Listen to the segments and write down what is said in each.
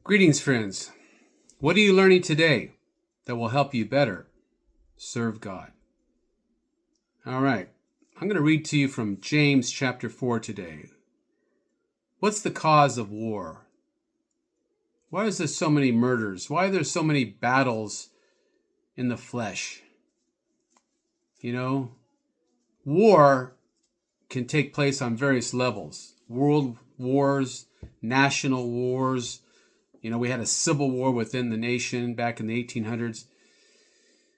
Greetings, friends. What are you learning today that will help you better serve God? All right. I'm going to read to you from James chapter 4 today. What's the cause of war? Why is there so many murders? Why are there so many battles in the flesh? War can take place on various levels. World wars, national wars. We had a civil war within the nation back in the 1800s.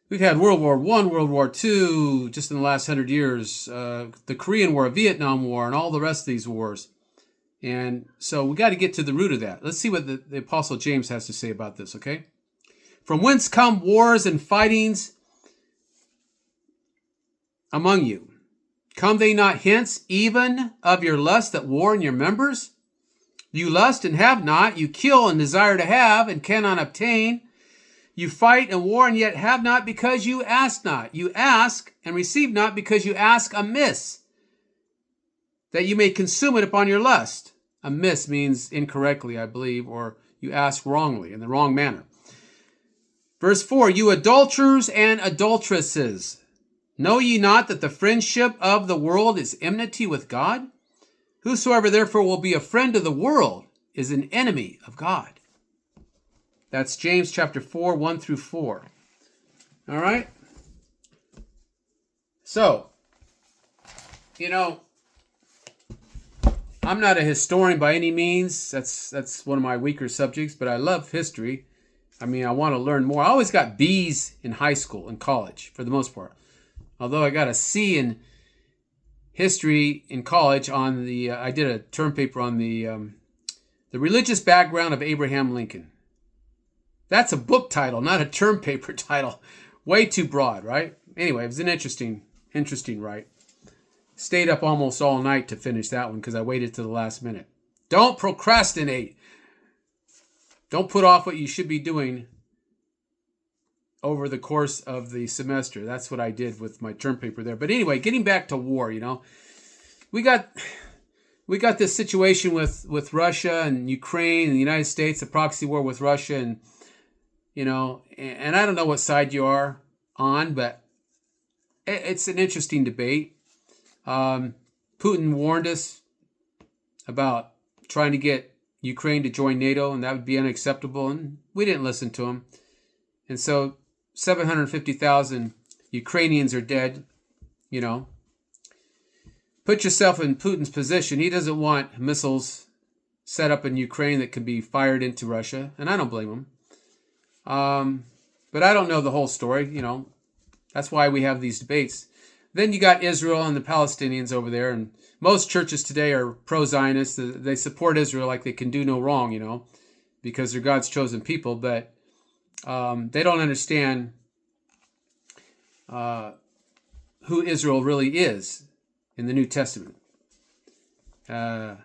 We've had World War I, World War II, just in the last 100 years, the Korean War, Vietnam War, and all the rest of these wars. And so we got to get to the root of that. Let's see what the Apostle James has to say about this, okay? From whence come wars and fightings among you? Come they not hence, even of your lust that war in your members? You lust and have not, you kill and desire to have and cannot obtain. You fight and war and yet have not because you ask not. You ask and receive not because you ask amiss, that you may consume it upon your lust. Amiss means incorrectly, I believe, or you ask wrongly, in the wrong manner. Verse 4, you adulterers and adulteresses, know ye not that the friendship of the world is enmity with God? Whosoever therefore will be a friend of the world is an enemy of God. That's James chapter 4, 1 through 4. All right? So, I'm not a historian by any means. That's one of my weaker subjects, but I love history. I want to learn more. I always got B's in high school and college, for the most part. Although I got a C in history in college on I did a term paper on the religious background of Abraham Lincoln. That's a book title, not a term paper title. Way too broad, right? Anyway, it was an interesting write. Stayed up almost all night to finish that one because I waited to the last minute. Don't procrastinate. Don't put off what you should be doing over the course of the semester. That's what I did with my term paper there. But anyway, getting back to war, we got this situation with Russia and Ukraine and the United States, a proxy war with Russia, and I don't know what side you are on, but it's an interesting debate. Putin warned us about trying to get Ukraine to join NATO, and that would be unacceptable, and we didn't listen to him. And so 750,000 Ukrainians are dead, Put yourself in Putin's position. He doesn't want missiles set up in Ukraine that could be fired into Russia, and I don't blame him. But I don't know the whole story, That's why we have these debates. Then you got Israel and the Palestinians over there, and most churches today are pro-Zionist. They support Israel like they can do no wrong, because they're God's chosen people, but they don't understand who Israel really is in the New Testament. Has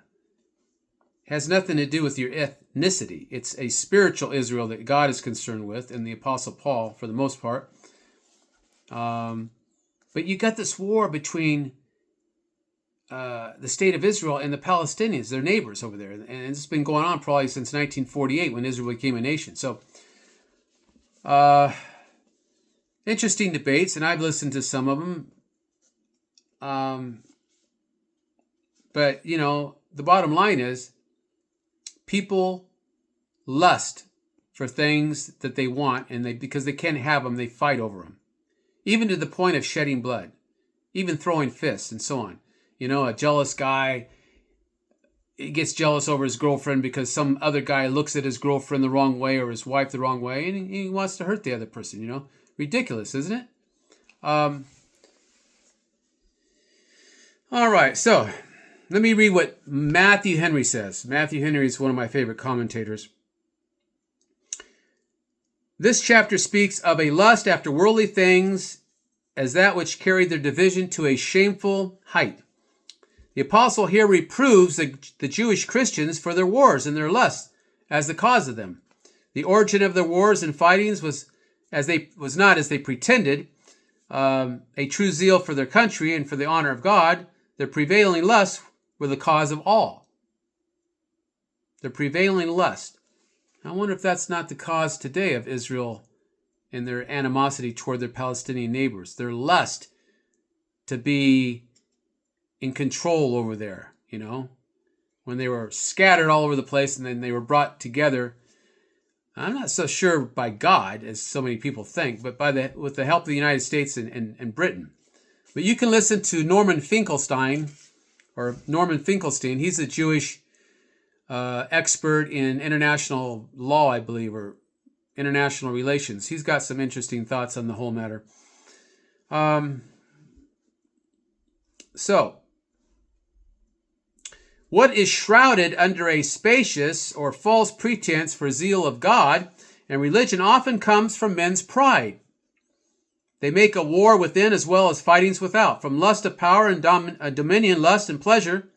nothing to do with your ethnicity. It's a spiritual Israel that God is concerned with, and the Apostle Paul, for the most part. But you got this war between the state of Israel and the Palestinians, their neighbors over there. And it's been going on probably since 1948 when Israel became a nation. So, interesting debates, and I've listened to some of them. But, the bottom line is people lust for things that they want, and because they can't have them, they fight over them. Even to the point of shedding blood, even throwing fists and so on. A jealous guy, he gets jealous over his girlfriend because some other guy looks at his girlfriend the wrong way or his wife the wrong way, and he wants to hurt the other person, Ridiculous, isn't it? All right, so let me read what Matthew Henry says. Matthew Henry is one of my favorite commentators. This chapter speaks of a lust after worldly things as that which carried their division to a shameful height. The apostle here reproves the Jewish Christians for their wars and their lusts as the cause of them. The origin of their wars and fightings was not as they pretended, a true zeal for their country and for the honor of God. Their prevailing lusts were the cause of all. Their prevailing lust I wonder if that's not the cause today of Israel and their animosity toward their Palestinian neighbors, their lust to be in control over there, when they were scattered all over the place and then they were brought together. I'm not so sure by God, as so many people think, but with the help of the United States and Britain. But you can listen to Norman Finkelstein. He's a Jewish expert in international law, I believe, or international relations. He's got some interesting thoughts on the whole matter. So, what is shrouded under a spacious or false pretense for zeal of God and religion often comes from men's pride. They make a war within as well as fightings without. From lust of power and dominion, lust and pleasure,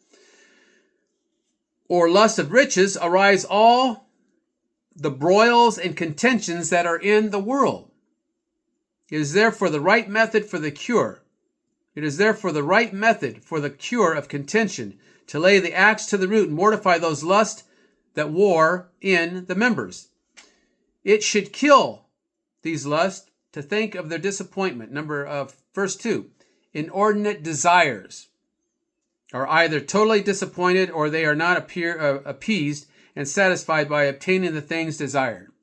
or lust of riches, arise all the broils and contentions that are in the world. It is therefore the right method for the cure. It is therefore the right method for the cure of contention, to lay the axe to the root and mortify those lusts that war in the members. It should kill these lusts to think of their disappointment. Verse 2. Inordinate desires are either totally disappointed or they are not appeased and satisfied by obtaining the things desired.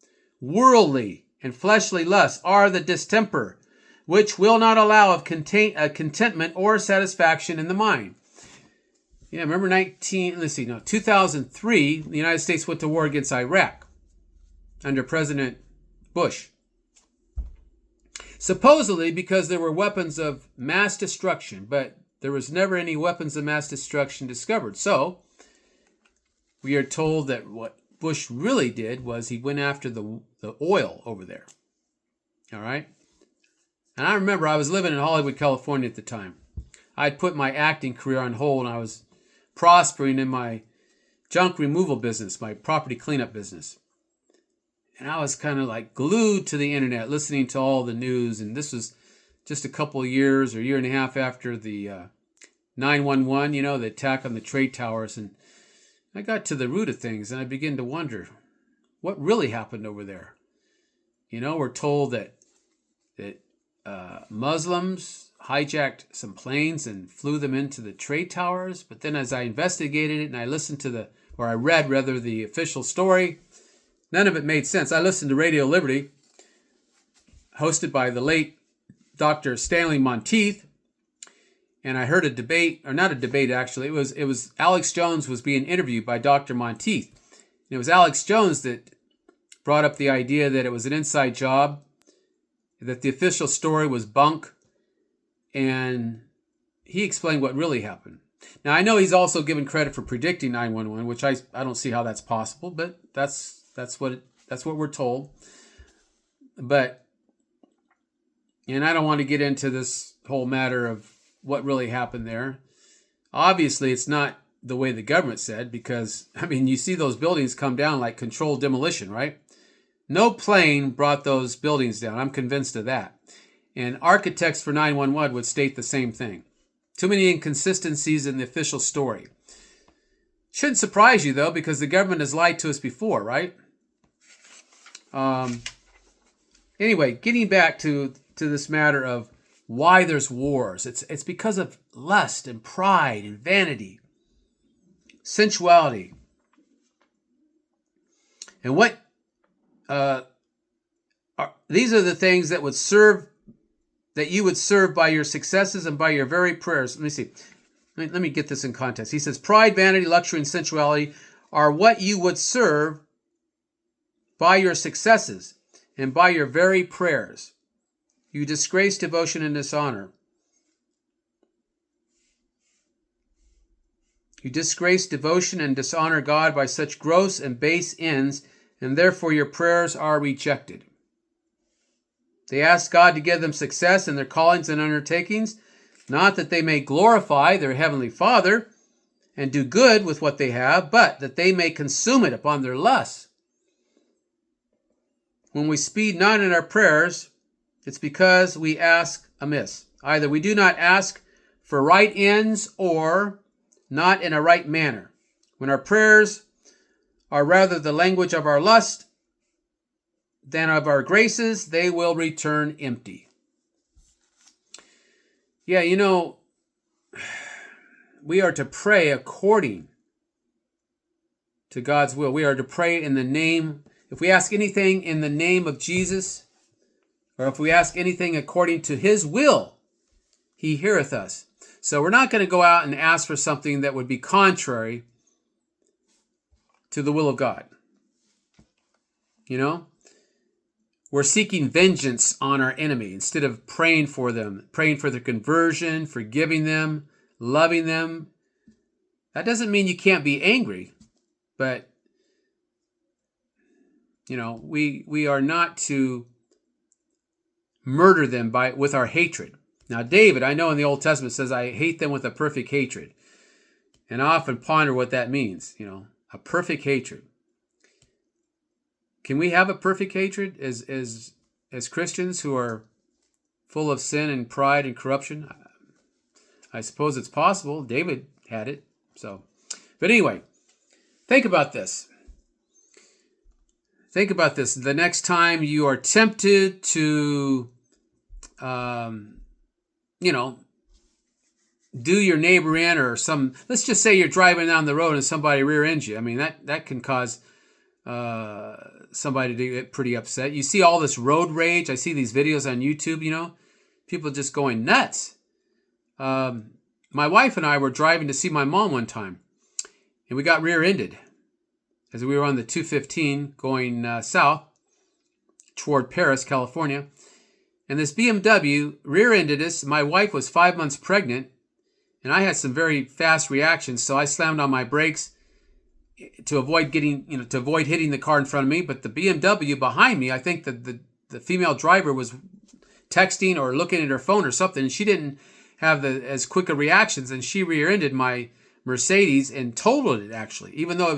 Worldly and fleshly lusts are the distemper, which will not allow of contentment or satisfaction in the mind. Yeah, remember 2003, the United States went to war against Iraq under President Bush. Supposedly because there were weapons of mass destruction, but there was never any weapons of mass destruction discovered. So, we are told that what Bush really did was he went after the oil over there. All right? And I remember I was living in Hollywood, California at the time. I'd put my acting career on hold and I was prospering in my junk removal business, my property cleanup business. And I was kind of like glued to the internet, listening to all the news. And this was just a couple of years or a year and a half after the 9/11, the attack on the trade towers. And I got to the root of things and I began to wonder what really happened over there. We're told that Muslims hijacked some planes and flew them into the trade towers. But then as I investigated it and I listened to I read the official story, none of it made sense. I listened to Radio Liberty, hosted by the late Dr. Stanley Monteith, and I heard a debate, or not a debate actually, it was Alex Jones was being interviewed by Dr. Monteith. And it was Alex Jones that brought up the idea that it was an inside job, that the official story was bunk, and he explained what really happened. Now, I know he's also given credit for predicting 9/11, which I don't see how that's possible, but that's what we're told. But, and I don't want to get into this whole matter of what really happened there. Obviously, it's not the way the government said, because, you see those buildings come down like controlled demolition, right? No plane brought those buildings down. I'm convinced of that. And architects for 9/11 would state the same thing. Too many inconsistencies in the official story. Shouldn't surprise you, though, because the government has lied to us before, right? Anyway, getting back to this matter of why there's wars. It's because of lust and pride and vanity, sensuality. And these are the things that you would serve by your successes and by your very prayers. Let me see. Let me get this in context. He says, pride, vanity, luxury, and sensuality are what you would serve by your successes and by your very prayers. You disgrace devotion and dishonor. You disgrace devotion and dishonor God by such gross and base ends, and therefore your prayers are rejected. They ask God to give them success in their callings and undertakings, not that they may glorify their heavenly Father and do good with what they have, but that they may consume it upon their lusts. When we speed not in our prayers, it's because we ask amiss. Either we do not ask for right ends or not in a right manner. When our prayers are rather the language of our lust than of our graces, they will return empty. Yeah, we are to pray according to God's will. We are to pray in the name. If we ask anything in the name of Jesus, or if we ask anything according to his will, he heareth us. So we're not going to go out and ask for something that would be contrary to the will of God. We're seeking vengeance on our enemy instead of praying for them, praying for their conversion, forgiving them, loving them. That doesn't mean you can't be angry, but we are not to murder them with our hatred. Now, David, I know in the Old Testament says, I hate them with a perfect hatred. And I often ponder what that means, a perfect hatred. Can we have a perfect hatred as Christians who are full of sin and pride and corruption? I suppose it's possible. David had it. But anyway, think about this. Think about this. The next time you are tempted to, do your neighbor in, or let's just say you're driving down the road and somebody rear ends you. I mean, that can cause somebody to get pretty upset. You see all this road rage. I see these videos on YouTube, people just going nuts. My wife and I were driving to see my mom one time, and we got rear-ended as we were on the 215 going south toward Paris, California. And this BMW rear-ended us. My wife was 5 months pregnant, and I had some very fast reactions, so I slammed on my brakes to avoid hitting the car in front of me. But the BMW behind me, I think that the female driver was texting or looking at her phone or something, and she didn't have as quick a reactions, and she rear-ended my Mercedes and totaled it. Actually, even though I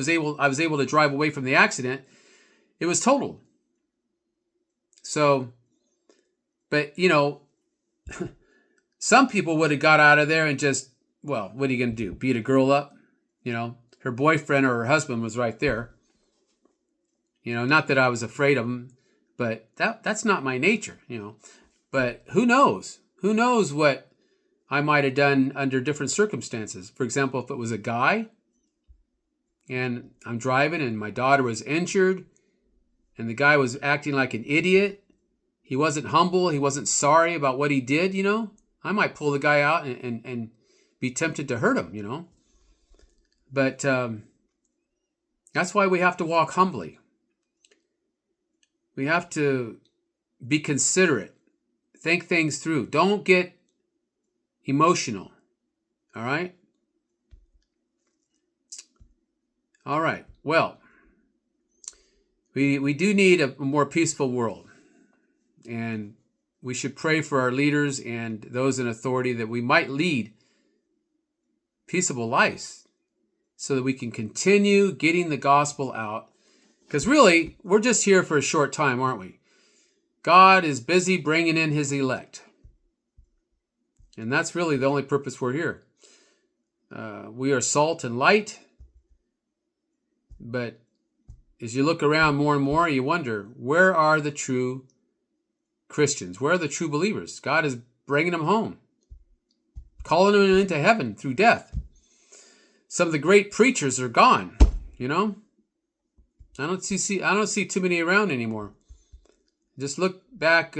was able to drive away from the accident, it was totaled. So, but some people would have got out of there and just, well, what are you going to do? Beat a girl up? Her boyfriend or her husband was right there. Not that I was afraid of him, but that's not my nature, But who knows? Who knows what I might have done under different circumstances. For example, if it was a guy and I'm driving and my daughter was injured and the guy was acting like an idiot, he wasn't humble, he wasn't sorry about what he did, I might pull the guy out and be tempted to hurt him, But that's why we have to walk humbly. We have to be considerate, think things through. Don't get emotional. All right? All right. Well, we do need a more peaceful world. And we should pray for our leaders and those in authority that we might lead peaceable lives so that we can continue getting the gospel out. Because really, we're just here for a short time, aren't we? God is busy bringing in his elect. And that's really the only purpose we're here. We are salt and light. But as you look around more and more, you wonder, where are the true Christians? Where are the true believers? God is bringing them home, calling them into heaven through death. Some of the great preachers are gone, I don't see too many around anymore. Just look back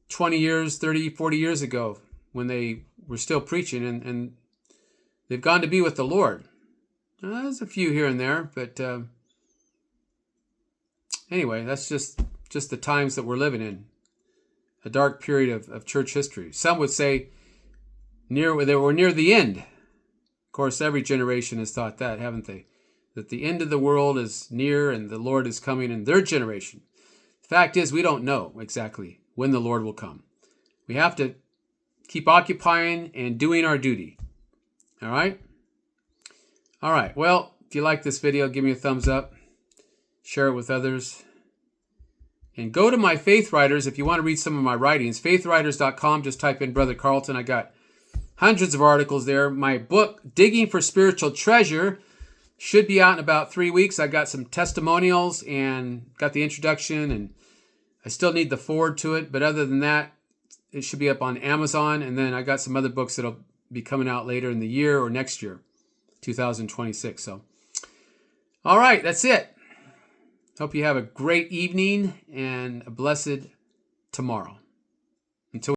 20 years, 30, 40 years ago when they were still preaching, and they've gone to be with the Lord. There's a few here and there, but anyway, that's just the times that we're living in. A dark period of church history. Some would say they were near the end. Of course, every generation has thought that, haven't they? That the end of the world is near and the Lord is coming in their generation. The fact is, we don't know exactly when the Lord will come. We have to keep occupying and doing our duty. All right? All right. Well, if you like this video, give me a thumbs up. Share it with others. And go to my Faith Writers if you want to read some of my writings. faithwriters.com. Just type in Brother Carlton. I got hundreds of articles there. My book, Digging for Spiritual Treasure, Should be out in about 3 weeks. I got some testimonials and got the introduction, and I still need the forward to it. But other than that, it should be up on Amazon. And then I got some other books that'll be coming out later in the year or next year, 2026. So, all right, that's it. Hope you have a great evening and a blessed tomorrow. Until